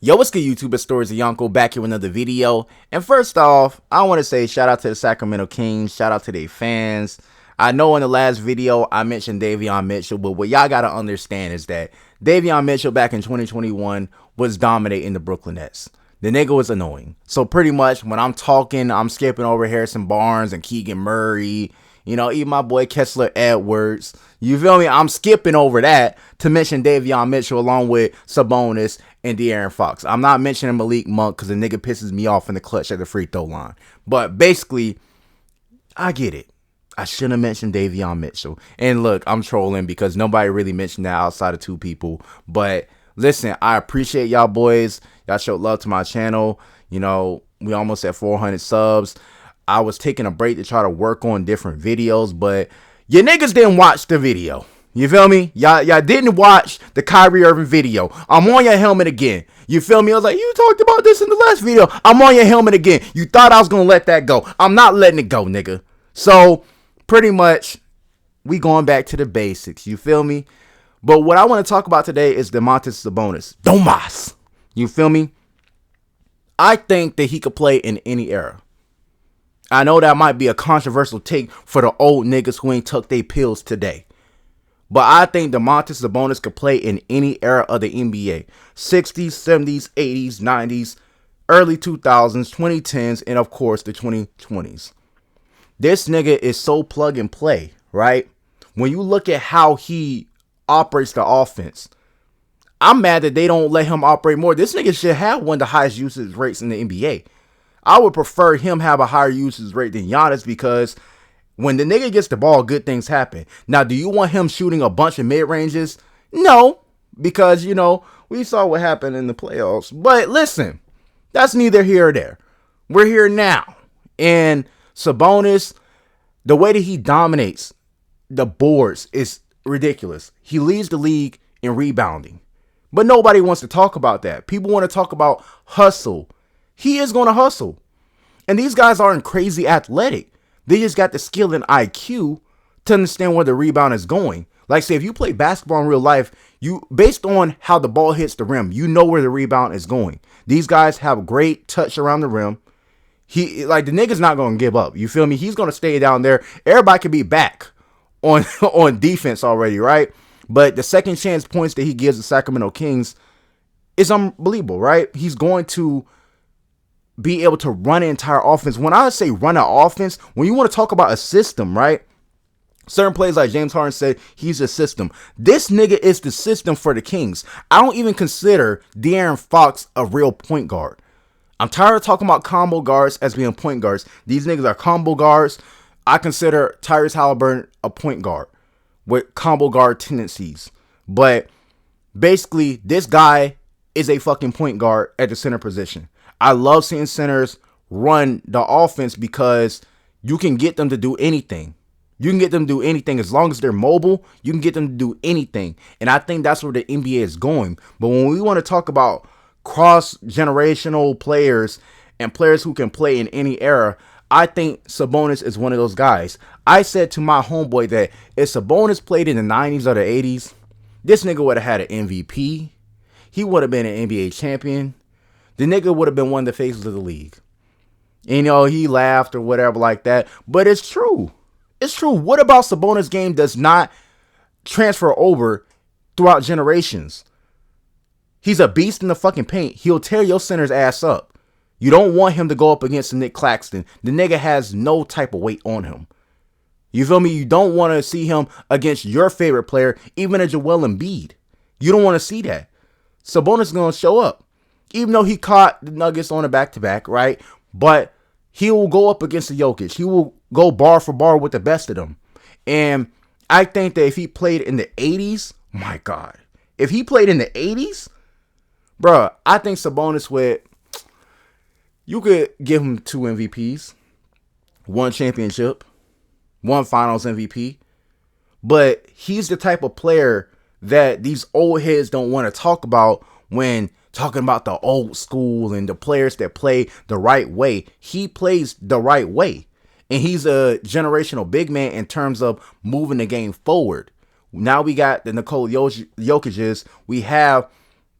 Yo, what's good, YouTube? It's Stories of Yonko back here with another video. And first off, I want to say shout out to the Sacramento Kings. Shout out to their fans. I know in the last video I mentioned Davion Mitchell, but what y'all got to understand is that Davion Mitchell back in 2021 was dominating the Brooklyn Nets. The nigga was annoying. So pretty much when I'm talking, I'm skipping over Harrison Barnes and Keegan Murray, even my boy Kessler Edwards. You feel me? I'm skipping over that to mention Davion Mitchell along with Sabonis and De'Aaron Fox. I'm not mentioning Malik Monk because the nigga pisses me off in the clutch at the free throw line. But basically, I get it. I shouldn't have mentioned Davion Mitchell. And look, I'm trolling because nobody really mentioned that outside of two people. But listen, I appreciate y'all boys. Y'all showed love to my channel. We almost at 400 subs. I was taking a break to try to work on different videos, but you niggas didn't watch the video. You feel me? Y'all didn't watch the Kyrie Irving video. I'm on your helmet again. You feel me? I was like, you talked about this in the last video. I'm on your helmet again. You thought I was going to let that go. I'm not letting it go, nigga. So, pretty much, we going back to the basics. You feel me? But what I want to talk about today is Domantas Sabonis. Domas. You feel me? I think that he could play in any era. I know that might be a controversial take for the old niggas who ain't took their pills today. But I think Domantas Sabonis could play in any era of the NBA. 60s, 70s, 80s, 90s, early 2000s, 2010s, and of course the 2020s. This nigga is so plug and play, right? When you look at how he operates the offense, I'm mad that they don't let him operate more. This nigga should have one of the highest usage rates in the NBA. I would prefer him have a higher usage rate than Giannis because when the nigga gets the ball, good things happen. Now, do you want him shooting a bunch of mid-ranges? No, because, we saw what happened in the playoffs. But listen, that's neither here or there. We're here now. And Sabonis, the way that he dominates the boards is ridiculous. He leads the league in rebounding. But nobody wants to talk about that. People want to talk about hustle. He is going to hustle. And these guys aren't crazy athletic. They just got the skill and IQ to understand where the rebound is going. Like, say, if you play basketball in real life, based on how the ball hits the rim, you know where the rebound is going. These guys have great touch around the rim. The nigga's not going to give up. You feel me? He's going to stay down there. Everybody can be back on defense already, right? But the second chance points that he gives the Sacramento Kings is unbelievable, right? He's going to be able to run an entire offense. When I say run an offense, when you want to talk about a system, right? Certain plays like James Harden said, he's a system. This nigga is the system for the Kings. I don't even consider De'Aaron Fox a real point guard. I'm tired of talking about combo guards as being point guards. These niggas are combo guards. I consider Tyrese Halliburton a point guard with combo guard tendencies. But basically, this guy is a fucking point guard at the center position. I love seeing centers run the offense because you can get them to do anything. You can get them to do anything as long as they're mobile. You can get them to do anything. And I think that's where the NBA is going. But when we want to talk about cross-generational players and players who can play in any era, I think Sabonis is one of those guys. I said to my homeboy that if Sabonis played in the 90s or the 80s, this nigga would have had an MVP. He would have been an NBA champion. The nigga would have been one of the faces of the league. And, he laughed or whatever like that. But it's true. It's true. What about Sabonis' game does not transfer over throughout generations? He's a beast in the fucking paint. He'll tear your center's ass up. You don't want him to go up against Nick Claxton. The nigga has no type of weight on him. You feel me? You don't want to see him against your favorite player, even a Joel Embiid. You don't want to see that. Sabonis is going to show up. Even though he caught the Nuggets on a back-to-back, right? But he will go up against the Jokic. He will go bar for bar with the best of them. And I think that if he played in the 80s, my God. If he played in the 80s, bro, I think Sabonis you could give him 2 MVPs, 1 championship, 1 finals MVP. But he's the type of player that these old heads don't want to talk about when talking about the old school and the players that play the right way. He plays the right way. And he's a generational big man in terms of moving the game forward. Now we got the Nikola Jokic's. We have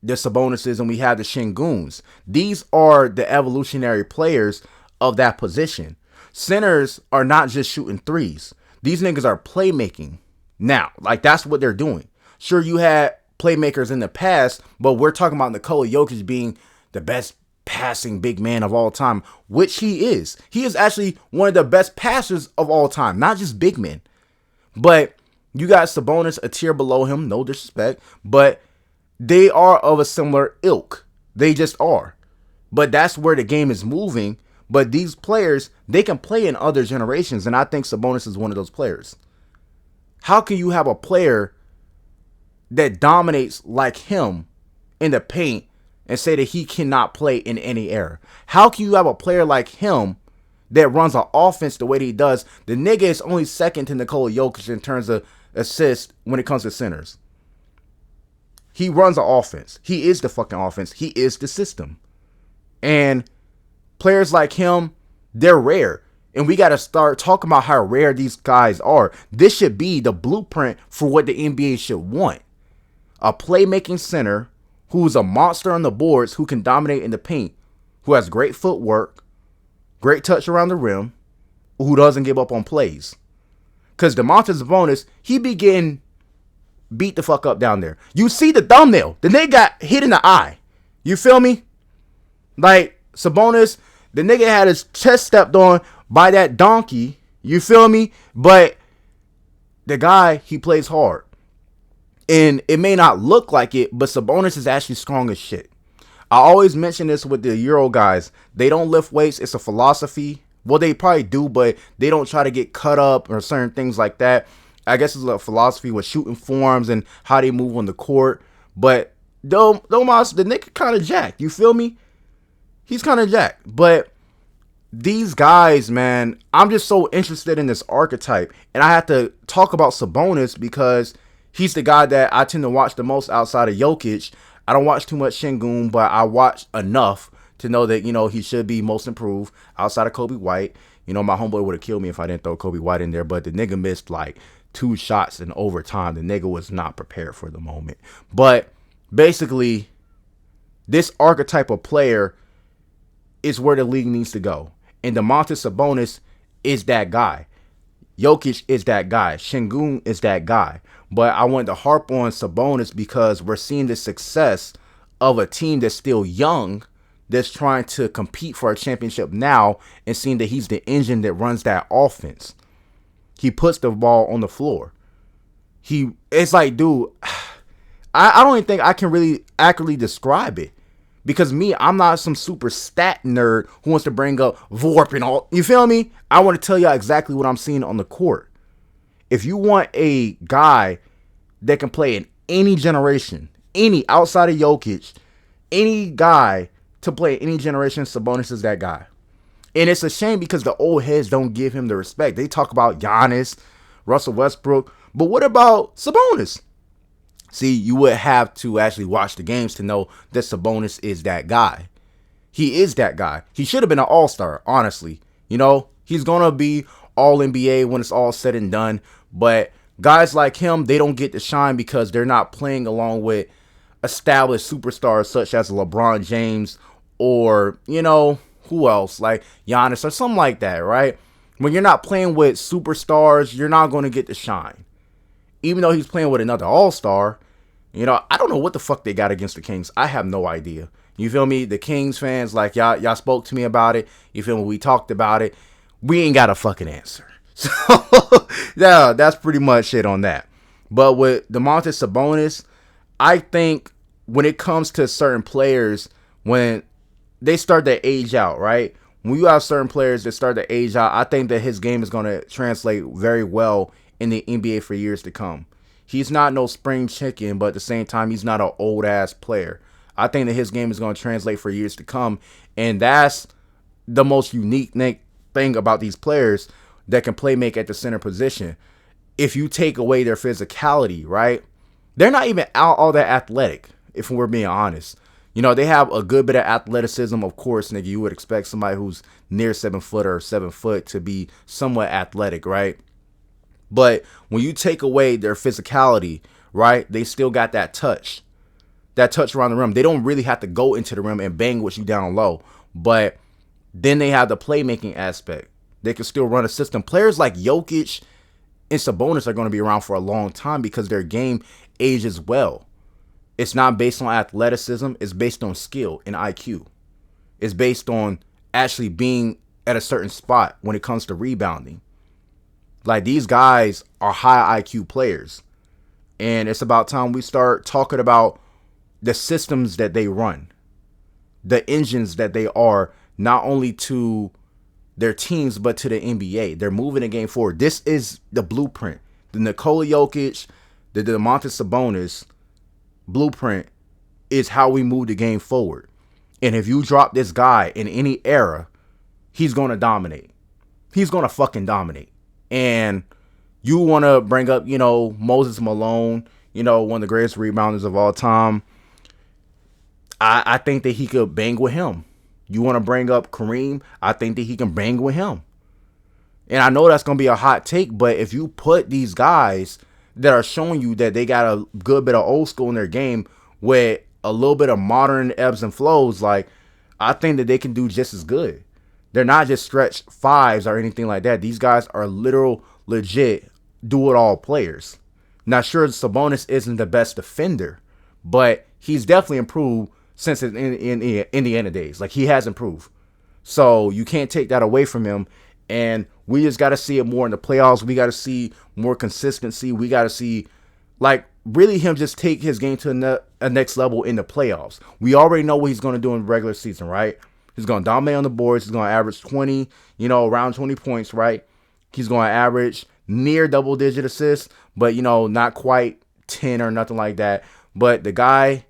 the Sabonises and we have the Şengün's. These are the evolutionary players of that position. Centers are not just shooting threes. These niggas are playmaking now. Like, that's what they're doing. Sure, you had playmakers in the past, but we're talking about Nikola Jokic being the best passing big man of all time, which he is. He is actually one of the best passers of all time, not just big men. But you got Sabonis a tier below him, no disrespect, but they are of a similar ilk. They just are. But that's where the game is moving. But these players, they can play in other generations, and I think Sabonis is one of those players. How can you have a player that dominates like him in the paint and say that he cannot play in any era? How can you have a player like him that runs an offense the way that he does? The nigga is only second to Nikola Jokic in terms of assists when it comes to centers. He runs an offense. He is the fucking offense. He is the system. And players like him, they're rare. And we got to start talking about how rare these guys are. This should be the blueprint for what the NBA should want. A playmaking center who's a monster on the boards, who can dominate in the paint, who has great footwork, great touch around the rim, who doesn't give up on plays. Because Domantas Sabonis, he be getting beat the fuck up down there. You see the thumbnail. The nigga got hit in the eye. You feel me? Like, Sabonis, the nigga had his chest stepped on by that donkey. You feel me? But the guy, he plays hard. And it may not look like it, but Sabonis is actually strong as shit. I always mention this with the Euro guys. They don't lift weights. It's a philosophy. Well, they probably do, but they don't try to get cut up or certain things like that. I guess it's a philosophy with shooting forms and how they move on the court. But Domas, the nigga kind of jacked. You feel me? He's kind of jacked. But these guys, man, I'm just so interested in this archetype. And I have to talk about Sabonis because he's the guy that I tend to watch the most outside of Jokic. I don't watch too much Şengün, but I watch enough to know that, he should be most improved outside of Kobe White. My homeboy would have killed me if I didn't throw Kobe White in there, but the nigga missed like 2 shots in overtime. The nigga was not prepared for the moment. But basically, this archetype of player is where the league needs to go. And Domantas Sabonis is that guy. Jokic is that guy. Şengün is that guy. But I want to harp on Sabonis because we're seeing the success of a team that's still young, that's trying to compete for a championship now, and seeing that he's the engine that runs that offense. He puts the ball on the floor. It's like, dude, I don't even think I can really accurately describe it. Because I'm not some super stat nerd who wants to bring up VORP and all. You feel me? I want to tell you exactly what I'm seeing on the court. If you want a guy that can play in any generation, any outside of Jokic, any guy to play in any generation, Sabonis is that guy. And it's a shame because the old heads don't give him the respect. They talk about Giannis, Russell Westbrook, but what about Sabonis? See, you would have to actually watch the games to know that Sabonis is that guy. He is that guy. He should have been an all-star, honestly. He's going to be all-NBA when it's all said and done. But guys like him, they don't get to shine because they're not playing along with established superstars such as LeBron James or, who else? Like Giannis or something like that, right? When you're not playing with superstars, you're not going to get to shine. Even though he's playing with another all-star, I don't know what the fuck they got against the Kings. I have no idea. You feel me? The Kings fans, like, y'all spoke to me about it. You feel me? We talked about it. We ain't got a fucking answer. So, yeah, that's pretty much it on that. But with Domantas Sabonis, I think when it comes to certain players, when they start to age out, right? When you have certain players that start to age out, I think that his game is going to translate very well in the NBA for years to come. He's not no spring chicken, but at the same time, he's not an old ass player. I think that his game is going to translate for years to come. And that's the most unique thing about these players that can play make at the center position. If you take away their physicality, right? They're not even all that athletic, if we're being honest. They have a good bit of athleticism, of course, nigga. You would expect somebody who's near 7 foot or 7 foot to be somewhat athletic, right? But when you take away their physicality, right, they still got that touch. that touch around the rim. They don't really have to go into the rim and bang with you down low. But then they have the playmaking aspect. They can still run a system. Players like Jokic and Sabonis are going to be around for a long time because their game ages well. It's not based on athleticism. It's based on skill and IQ. It's based on actually being at a certain spot when it comes to rebounding. Like, these guys are high IQ players. And it's about time we start talking about the systems that they run, the engines that they are, not only to their teams, but to the NBA. They're moving the game forward. This is the blueprint. The Nikola Jokic, the Domantas Sabonis blueprint is how we move the game forward. And if you drop this guy in any era, he's going to dominate. He's going to fucking dominate. And you want to bring up, Moses Malone, one of the greatest rebounders of all time. I think that he could bang with him. You want to bring up Kareem? I think that he can bang with him. And I know that's going to be a hot take, but if you put these guys that are showing you that they got a good bit of old school in their game with a little bit of modern ebbs and flows, like, I think that they can do just as good. They're not just stretch fives or anything like that. These guys are literal, legit, do-it-all players. Not sure Sabonis isn't the best defender, but he's definitely improved since in Indiana days. Like, he has improved. So you can't take that away from him. And we just got to see it more in the playoffs. We got to see more consistency. We got to see, like, really him just take his game to a next level in the playoffs. We already know what he's going to do in the regular season, right? He's going to dominate on the boards. He's going to average 20, around 20 points, right? He's going to average near double-digit assists, but, not quite 10 or nothing like that. But the guy,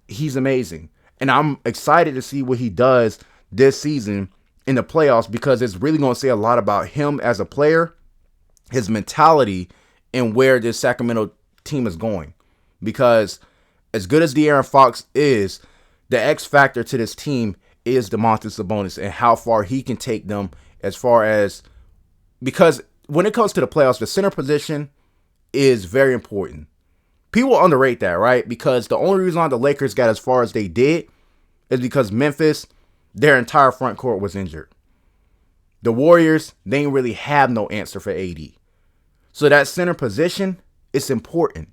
he's amazing. And I'm excited to see what he does this season in the playoffs, because it's really going to say a lot about him as a player, his mentality, and where this Sacramento team is going. Because as good as De'Aaron Fox is, the X factor to this team is Domantas Sabonis and how far he can take them, as far as, because when it comes to the playoffs, the center position is very important. People underrate that, right? Because the only reason why the Lakers got as far as they did is because Memphis, their entire front court was injured. The Warriors, they didn't really have no answer for AD. So that center position, it's important.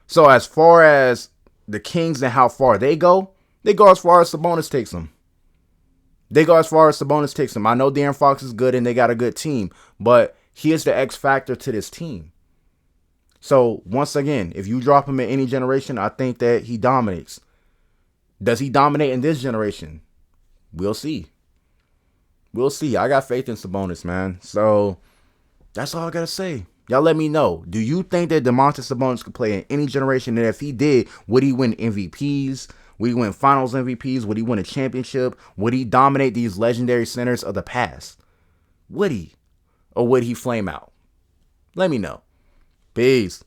So as far as the Kings and how far they go as far as Sabonis takes them. They go as far as Sabonis takes them. I know De'Aaron Fox is good and they got a good team, but he is the X factor to this team. So once again, if you drop him in any generation, I think that he dominates. Does he dominate in this generation? We'll see. We'll see. I got faith in Sabonis, man. So that's all I got to say. Y'all let me know. Do you think that Domantas Sabonis could play in any generation? And if he did, would he win MVPs? Would he win finals MVPs? Would he win a championship? Would he dominate these legendary centers of the past? Would he? Or would he flame out? Let me know. Peace.